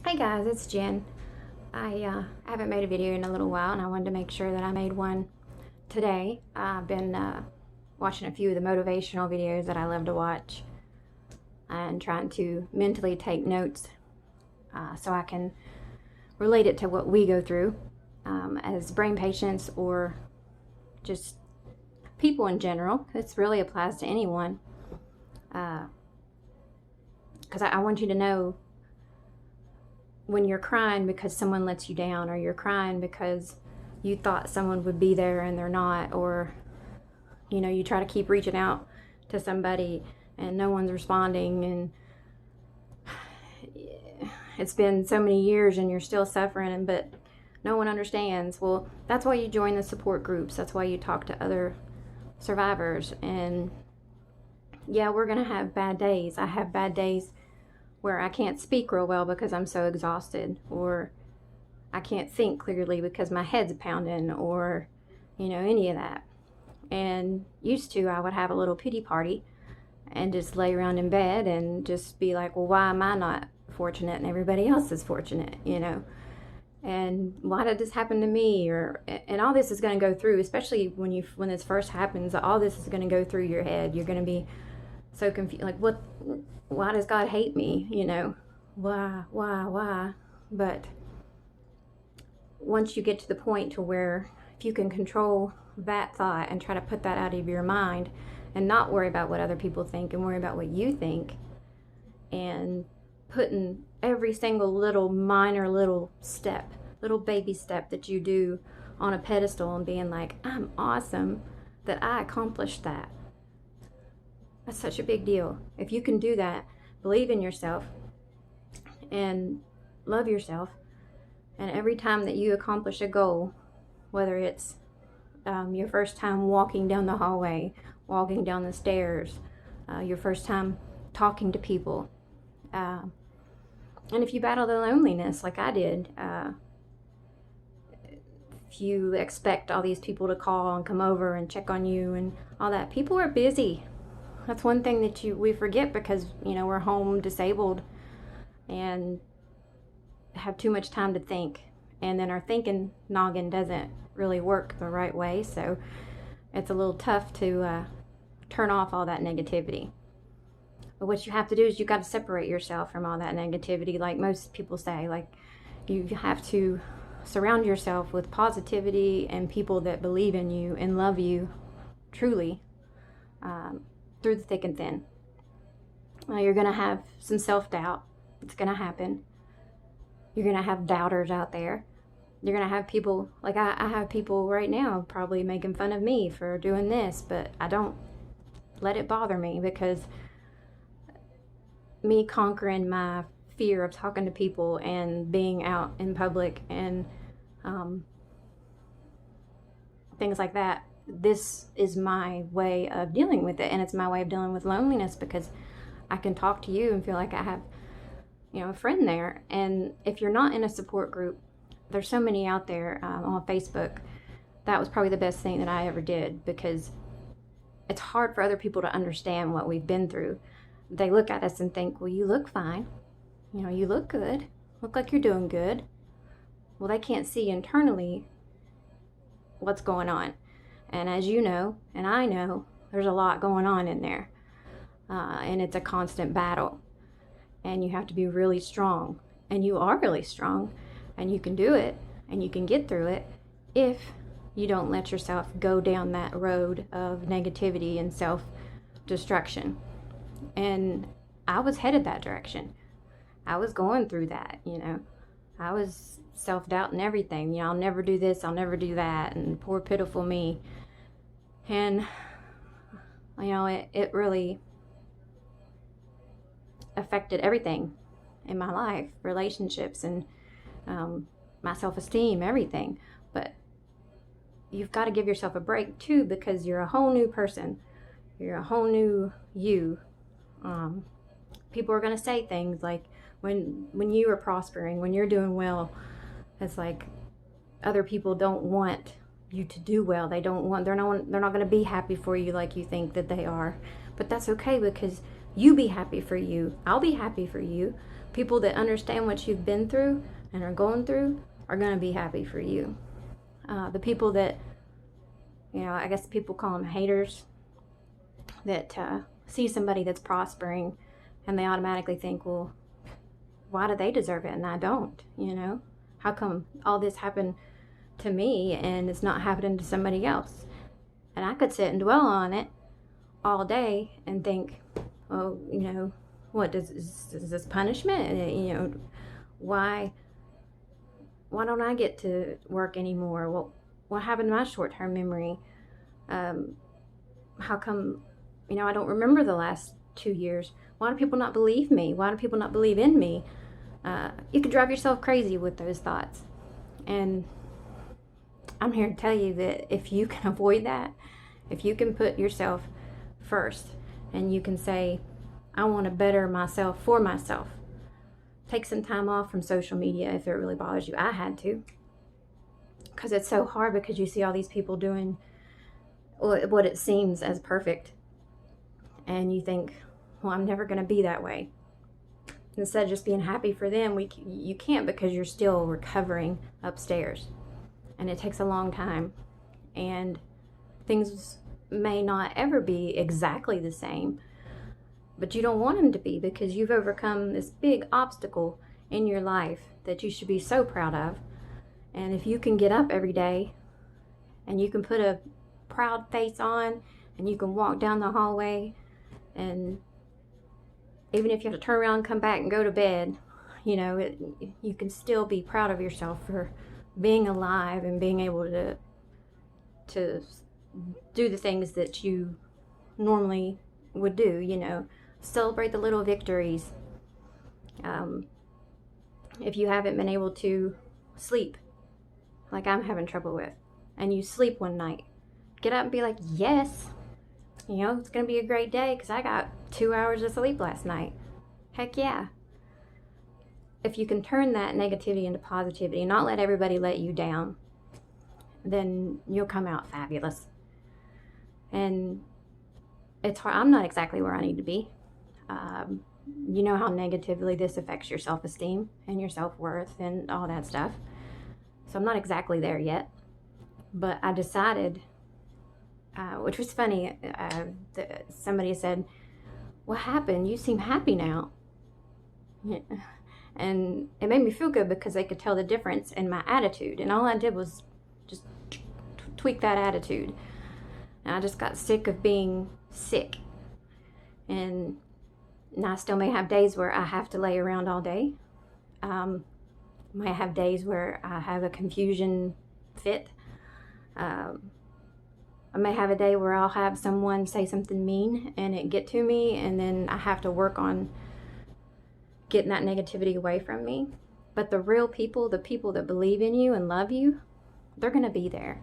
Hey guys, it's Jen. I haven't made a video in a little while and I wanted to make sure that I made one today. I've been watching a few of the motivational videos that I love to watch and trying to mentally take notes so I can relate it to what we go through as brain patients or just people in general. This really applies to anyone because I want you to know when you're crying because someone lets you down, or you're crying because you thought someone would be there and they're not, or you try to keep reaching out to somebody and no one's responding, and it's been so many years and you're still suffering, but no one understands. Well, that's why you join the support groups. That's why you talk to other survivors. And yeah, we're gonna have bad days. I have bad days where I can't speak real well because I'm so exhausted, or I can't think clearly because my head's pounding, or any of that. And used to, I would have a little pity party and just lay around in bed and just be like, well, why am I not fortunate and everybody else is fortunate, and why did this happen to me? And all this is going to go through, especially when this first happens. All this is going to go through your head. You're going to be so confused, like, why does God hate me? Why? But once you get to the point to where if you can control that thought and try to put that out of your mind and not worry about what other people think and worry about what you think, and putting every single little minor little step, little baby step that you do on a pedestal and being like, I'm awesome that I accomplished that. That's such a big deal. If you can do that, believe in yourself and love yourself, and every time that you accomplish a goal, whether it's your first time walking down the hallway, walking down the stairs, your first time talking to people, and if you battle the loneliness like I did, if you expect all these people to call and come over and check on you and all that, people are busy. That's one thing that we forget because we're home disabled and have too much time to think, and then our thinking noggin doesn't really work the right way, so it's a little tough to turn off all that negativity. But what you have to do is you got to separate yourself from all that negativity, like most people say. Like, you have to surround yourself with positivity and people that believe in you and love you truly, through the thick and thin. You're going to have some self-doubt. It's going to happen. You're going to have doubters out there. You're going to have people, like I have people right now probably making fun of me for doing this, but I don't let it bother me, because me conquering my fear of talking to people and being out in public and things like that, this is my way of dealing with it, and it's my way of dealing with loneliness, because I can talk to you and feel like I have a friend there. And if you're not in a support group, there's so many out there on Facebook. That was probably the best thing that I ever did, because it's hard for other people to understand what we've been through. They look at us and think, well, you look fine, you look good, look like you're doing good. Well, they can't see internally what's going on. And as you know, and I know, there's a lot going on in there. And it's a constant battle. And you have to be really strong. And you are really strong. And you can do it. And you can get through it if you don't let yourself go down that road of negativity and self-destruction. And I was headed that direction. I was going through that, I was self-doubting everything. I'll never do this, I'll never do that, and poor pitiful me. And it really affected everything in my life, relationships, and my self-esteem, everything. But you've got to give yourself a break too, because you're a whole new person. You're a whole new you. People are going to say things like, when you are prospering, when you're doing well, it's like other people don't want you to do well. They're not going to be happy for you like you think that they are. But that's okay, because you be happy for you. I'll be happy for you. People that understand what you've been through and are going through are going to be happy for you. The people that, I guess people call them haters, that see somebody that's prospering and they automatically think, well, why do they deserve it and I don't? How come all this happened to me and it's not happening to somebody else? And I could sit and dwell on it all day and think, oh, what is this punishment? Why don't I get to work anymore? What happened to my short-term memory? How come, I don't remember the last 2 years? Why do people not believe me? Why do people not believe in me? You could drive yourself crazy with those thoughts. And I'm here to tell you that if you can avoid that, if you can put yourself first and you can say, I want to better myself for myself. Take some time off from social media if it really bothers you. I had to. Because it's so hard because you see all these people doing what it seems as perfect. And you think, well, I'm never going to be that way. Instead of just being happy for them, you can't because you're still recovering upstairs. And it takes a long time. And things may not ever be exactly the same. But you don't want them to be because you've overcome this big obstacle in your life that you should be so proud of. And if you can get up every day and you can put a proud face on and you can walk down the hallway, and even if you have to turn around and come back and go to bed, you can still be proud of yourself for being alive and being able to do the things that you normally would do, celebrate the little victories. If you haven't been able to sleep, like I'm having trouble with, and you sleep one night, get up and be like, yes, it's going to be a great day because I got 2 hours of sleep last night. Heck yeah. If you can turn that negativity into positivity and not let everybody let you down, then you'll come out fabulous. And it's hard. I'm not exactly where I need to be. You know how negatively this affects your self-esteem and your self-worth and all that stuff. So I'm not exactly there yet. But I decided, which was funny, somebody said, what happened? You seem happy now. And it made me feel good because they could tell the difference in my attitude. And all I did was just tweak that attitude. And I just got sick of being sick. And I still may have days where I have to lay around all day. Might have days where I have a confusion fit. I may have a day where I'll have someone say something mean and it get to me, and then I have to work on getting that negativity away from me. But the real people, the people that believe in you and love you, they're going to be there.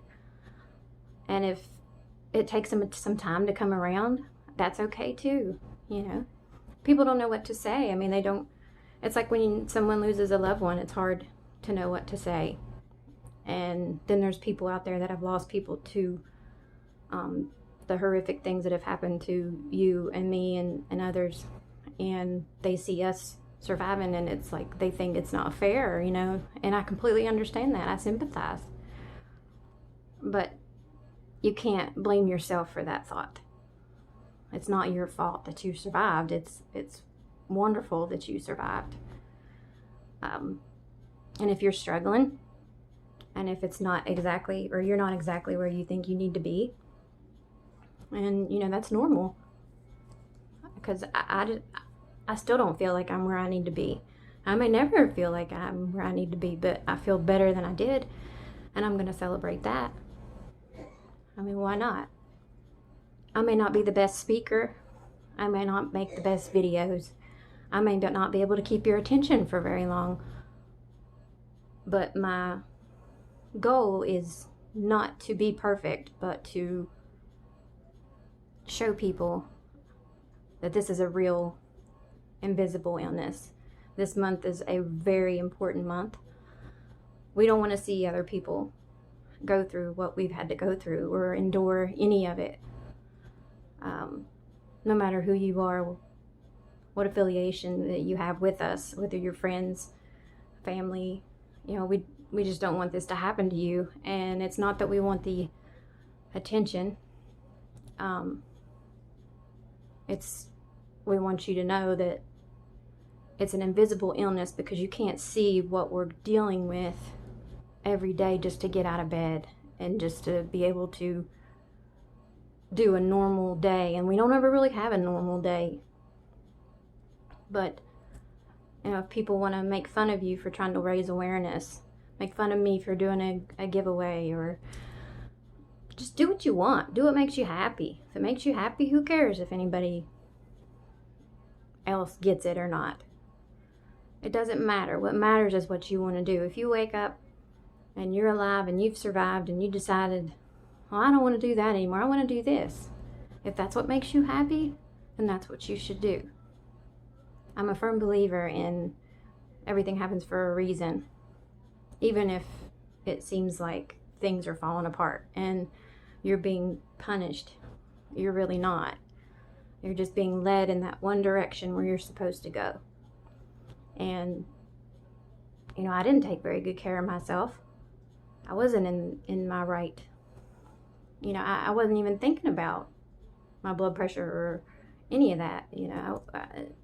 And if it takes them some time to come around, that's okay too. People don't know what to say. I mean, they don't. It's like when someone loses a loved one, it's hard to know what to say. And then there's people out there that have lost people to the horrific things that have happened to you and me and others. And they see us surviving, and it's like they think it's not fair, and I completely understand that. I sympathize. But you can't blame yourself for that thought. It's not your fault that you survived. It's wonderful that you survived. And if you're struggling, and if it's not exactly, or you're not exactly where you think you need to be, and that's normal. Because I still don't feel like I'm where I need to be. I may never feel like I'm where I need to be, but I feel better than I did, and I'm going to celebrate that. I mean, why not? I may not be the best speaker. I may not make the best videos. I may not be able to keep your attention for very long. But my goal is not to be perfect, but to show people that this is a real invisible illness. This month is a very important month. We don't want to see other people go through what we've had to go through or endure any of it. No matter who you are, what affiliation that you have with us, whether you're friends, family. You know, we just don't want this to happen to you. And it's not that we want the attention. It's we want you to know that it's an invisible illness, because you can't see what we're dealing with every day just to get out of bed and just to be able to do a normal day. And we don't ever really have a normal day. But, you know, if people want to make fun of you for trying to raise awareness, make fun of me for doing a giveaway, or just do what you want. Do what makes you happy. If it makes you happy, who cares if anybody else gets it or not? It doesn't matter. What matters is what you want to do. If you wake up and you're alive and you've survived and you decided, well, I don't want to do that anymore, I want to do this. If that's what makes you happy, then that's what you should do. I'm a firm believer in everything happens for a reason, even if it seems like things are falling apart and you're being punished. You're really not. You're just being led in that one direction where you're supposed to go. And, you know, I didn't take very good care of myself. I wasn't in my right. You know, I wasn't even thinking about my blood pressure or any of that. You know,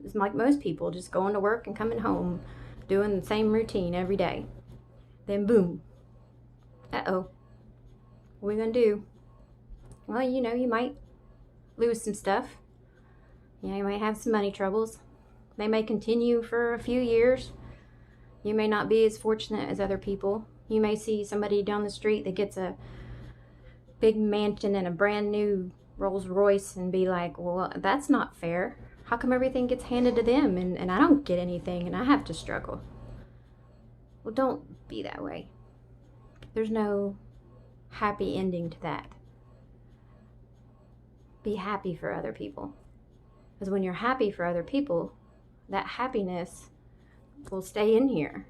it's like most people, just going to work and coming home, doing the same routine every day. Then boom. Uh-oh. What are we going to do? Well, you know, you might lose some stuff. You know, you might have some money troubles. They may continue for a few years. You may not be as fortunate as other people. You may see somebody down the street that gets a big mansion and a brand new Rolls Royce and be like, well, that's not fair. How come everything gets handed to them and I don't get anything and I have to struggle? Well, don't be that way. There's no happy ending to that. Be happy for other people. Because when you're happy for other people, that happiness will stay in here.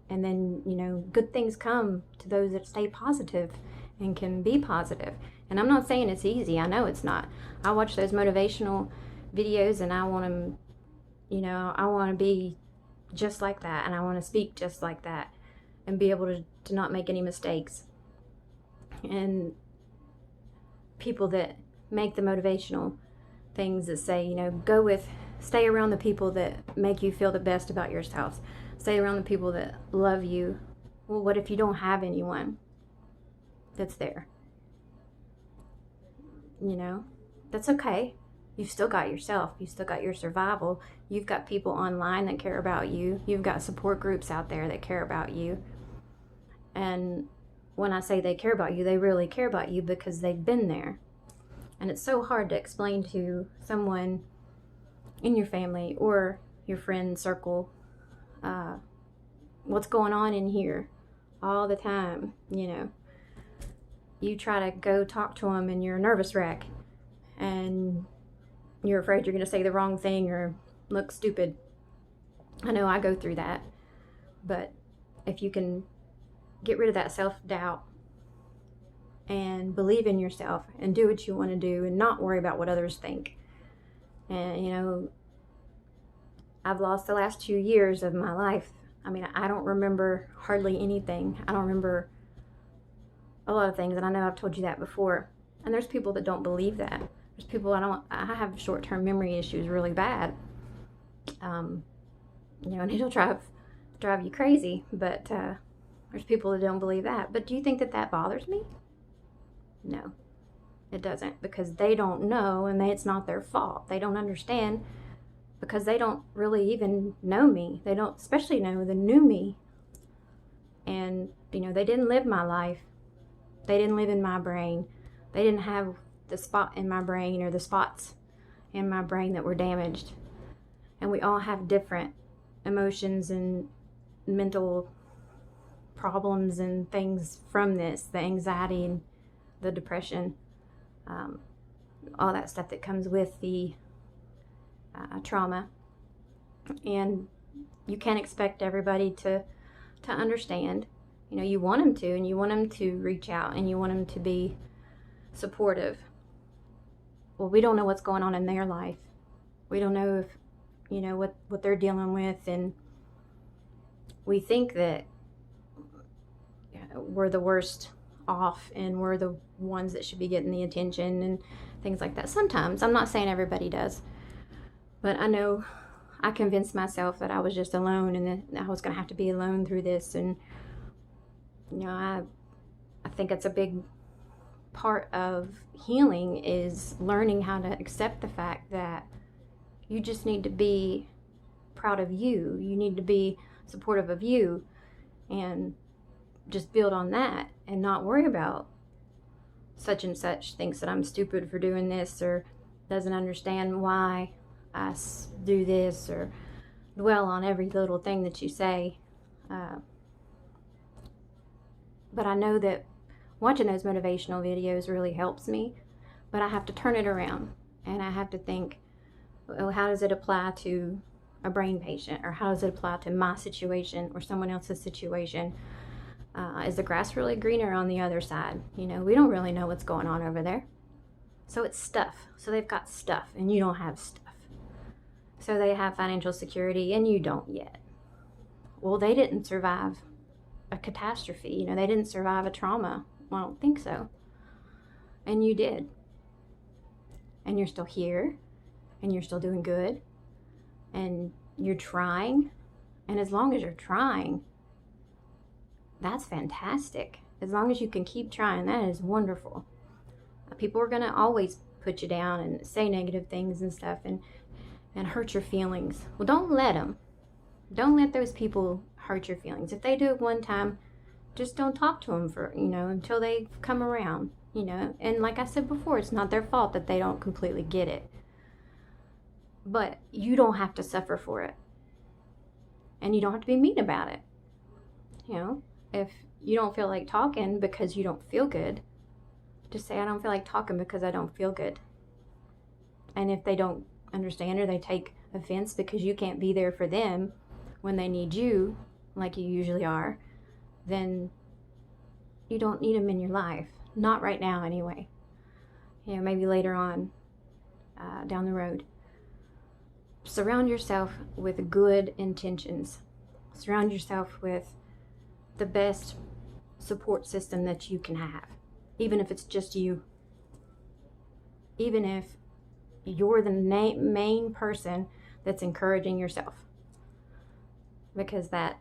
And then, you know, good things come to those that stay positive and can be positive. And I'm not saying it's easy. I know it's not. I watch those motivational videos and I want to, you know, I want to be just like that. And I want to speak just like that and be able to not make any mistakes. And people that make the motivational things that say, you know, stay around the people that make you feel the best about yourself. Stay around the people that love you. Well, what if you don't have anyone that's there? You know, that's okay. You've still got yourself. You've still got your survival. You've got people online that care about you. You've got support groups out there that care about you. And when I say they care about you, they really care about you because they've been there. And it's so hard to explain to someone in your family or your friend circle what's going on in here all the time. You know, you try to go talk to them and you're a nervous wreck and you're afraid you're going to say the wrong thing or look stupid. I know I go through that. But if you can get rid of that self-doubt and believe in yourself and do what you want to do and not worry about what others think. And, you know, I've lost the last 2 years of my life. I mean, I don't remember hardly anything. I don't remember a lot of things, and I know I've told you that before. And there's people that don't believe that. There's people I have short-term memory issues really bad. You know, and it'll drive you crazy, but there's people that don't believe that. But do you think that bothers me? No, it doesn't, because they don't know, and it's not their fault. They don't understand because they don't really even know me. They don't especially know the new me. And, you know, they didn't live my life. They didn't live in my brain. They didn't have the spot in my brain or the spots in my brain that were damaged. And we all have different emotions and mental problems and things from this, the anxiety and the depression, all that stuff that comes with the trauma. And you can't expect everybody to understand. You know, you want them to, and you want them to reach out, and you want them to be supportive. Well, we don't know what's going on in their life. We don't know if you know, what they're dealing with, and we think that we're the worst off and we're the ones that should be getting the attention and things like that. Sometimes, I'm not saying everybody does, but I know I convinced myself that I was just alone and that I was going to have to be alone through this. And, you know, I think it's a big part of healing is learning how to accept the fact that you just need to be proud of you. You need to be supportive of you and just build on that and not worry about such and such thinks that I'm stupid for doing this or doesn't understand why I do this, or dwell on every little thing that you say. But I know that watching those motivational videos really helps me, but I have to turn it around and I have to think, well, how does it apply to a brain patient, or how does it apply to my situation or someone else's situation? Is the grass really greener on the other side? You know, we don't really know what's going on over there. So it's stuff. So they've got stuff and you don't have stuff. So they have financial security and you don't yet. Well, they didn't survive a catastrophe. You know, they didn't survive a trauma. Well, I don't think so. And you did. And you're still here and you're still doing good and you're trying. And as long as you're trying, that's fantastic. As long as you can keep trying, that is wonderful. People are going to always put you down and say negative things and stuff and hurt your feelings. Well, don't let them. Don't let those people hurt your feelings. If they do it one time, just don't talk to them for, you know, until they come around, you know. And like I said before, it's not their fault that they don't completely get it. But you don't have to suffer for it. And you don't have to be mean about it. You know, if you don't feel like talking because you don't feel good, just say, I don't feel like talking because I don't feel good. And if they don't understand or they take offense because you can't be there for them when they need you, like you usually are, then you don't need them in your life. Not right now, anyway. You know, maybe later on, down the road. Surround yourself with good intentions. Surround yourself with the best support system that you can have, even if it's just you. Even if you're the main person that's encouraging yourself. Because that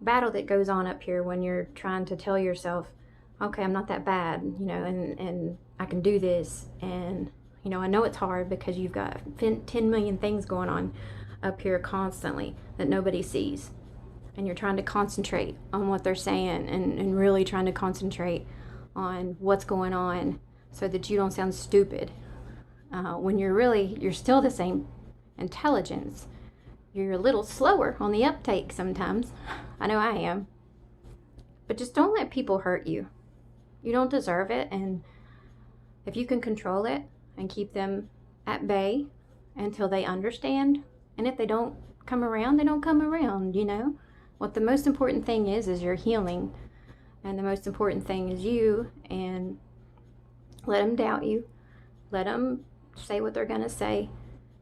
battle that goes on up here when you're trying to tell yourself, okay, I'm not that bad, you know, and I can do this, and, you know, I know it's hard because you've got 10 million things going on up here constantly that nobody sees. And you're trying to concentrate on what they're saying and really trying to concentrate on what's going on so that you don't sound stupid. When you're still the same intelligence. You're a little slower on the uptake sometimes. I know I am. But just don't let people hurt you. You don't deserve it. And if you can control it and keep them at bay until they understand, and if they don't come around, they don't come around, you know. What the most important thing is your healing. And the most important thing is you. And let them doubt you. Let them say what they're going to say.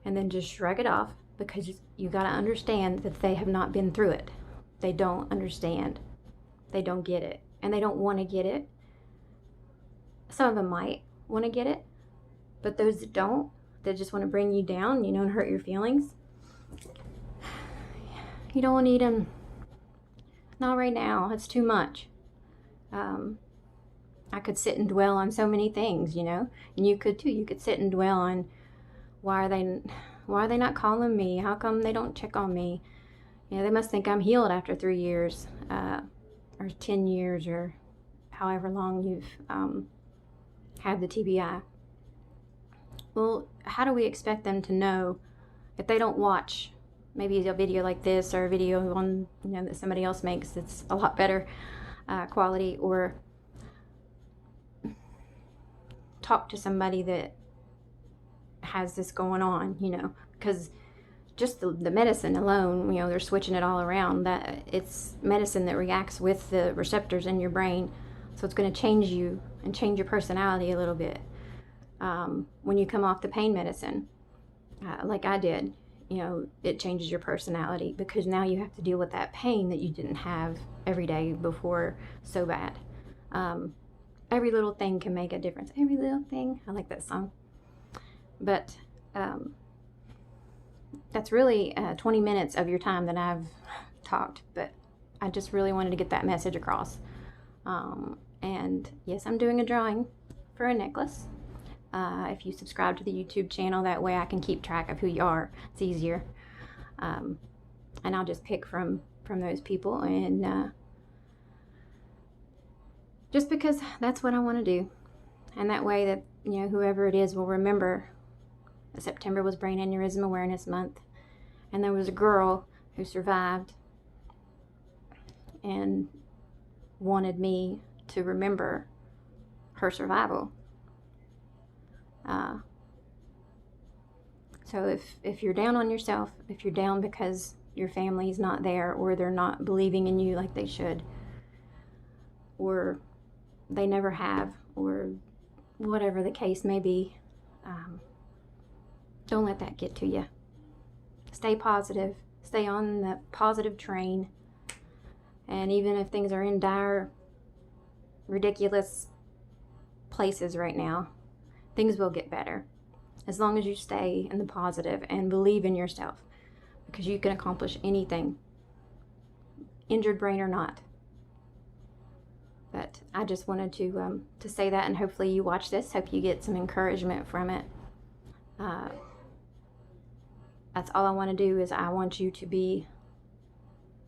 And then just shrug it off. Because you got to understand that they have not been through it. They don't understand. They don't get it. And they don't want to get it. Some of them might want to get it. But those that don't, that just want to bring you down, you know, and hurt your feelings, you don't need them. Not right now. It's too much. I could sit and dwell on so many things, you know. And you could too. You could sit and dwell on why are they not calling me? How come they don't check on me? You know, they must think I'm healed after 3 years, or 10 years, or however long you've had the TBI. Well, how do we expect them to know if they don't watch maybe a video like this, or a video on, you know, that somebody else makes that's a lot better quality, or talk to somebody that has this going on, you know, because just the medicine alone, you know, they're switching it all around, that it's medicine that reacts with the receptors in your brain, so it's going to change you and change your personality a little bit when you come off the pain medicine. like I did. You know, it changes your personality because now you have to deal with that pain that you didn't have every day before so bad. Um, every little thing can make a difference. Every little thing. I like that song. But um, that's really 20 minutes of your time that I've talked. But I just really wanted to get that message across. And yes, I'm doing a drawing for a necklace. If you subscribe to the YouTube channel, that way I can keep track of who you are. It's easier. And I'll just pick from those people, and just because that's what I want to do. And that way that, you know, whoever it is will remember that September was Brain Aneurysm Awareness Month. And there was a girl who survived and wanted me to remember her survival. So if you're down on yourself, if you're down because your family's not there, or they're not believing in you like they should, or they never have, or whatever the case may be, don't let that get to you. Stay positive. Stay on the positive train. And even if things are in dire, ridiculous places right now, things will get better. As long as you stay in the positive and believe in yourself, because you can accomplish anything, injured brain or not. But I just wanted to say that, and hopefully you watch this. Hope you get some encouragement from it. That's all I want to do, is I want you to be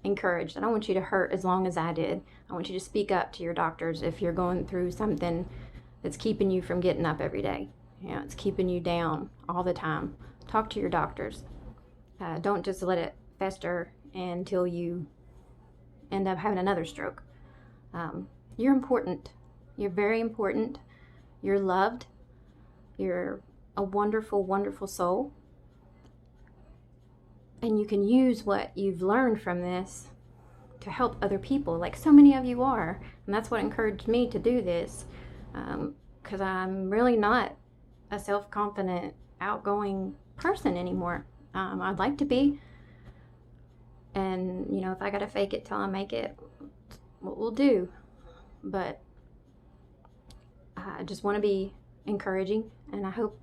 encouraged. I don't want you to hurt as long as I did. I want you to speak up to your doctors if you're going through something that's keeping you from getting up every day. You know, it's keeping you down all the time. Talk to your doctors. Don't just let it fester until you end up having another stroke. You're important. You're very important. You're loved. You're a wonderful, wonderful soul. And you can use what you've learned from this to help other people, like so many of you are. And that's what encouraged me to do this, because I'm really not a self-confident, outgoing person anymore. I'd like to be. And, you know, if I gotta fake it till I make it, what we'll do. But I just want to be encouraging, and I hope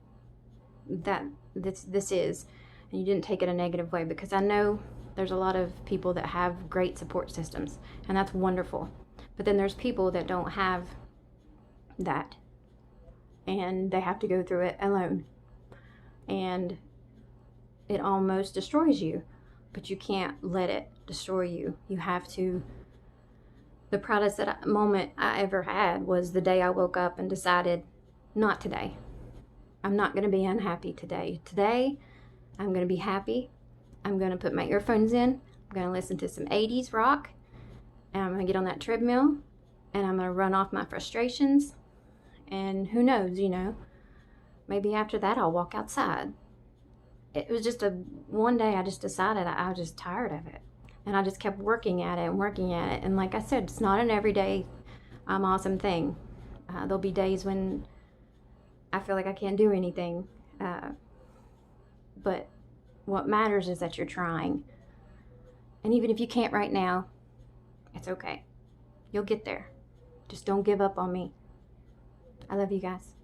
that this is, and you didn't take it a negative way, because I know there's a lot of people that have great support systems, and that's wonderful. But then there's people that don't have that, and they have to go through it alone, and it almost destroys you. But you can't let it destroy you. You have to. The proudest moment I ever had was the day I woke up and decided, not today. I'm not going to be unhappy today. Today, I'm going to be happy. I'm going to put my earphones in. I'm going to listen to some 80s rock. And I'm going to get on that treadmill. And I'm going to run off my frustrations. And who knows, you know, maybe after that I'll walk outside. It was just one day I just decided I was just tired of it. And I just kept working at it and working at it. And like I said, it's not an everyday awesome thing. There'll be days when I feel like I can't do anything. But what matters is that you're trying. And even if you can't right now, it's okay. You'll get there. Just don't give up on me. I love you guys.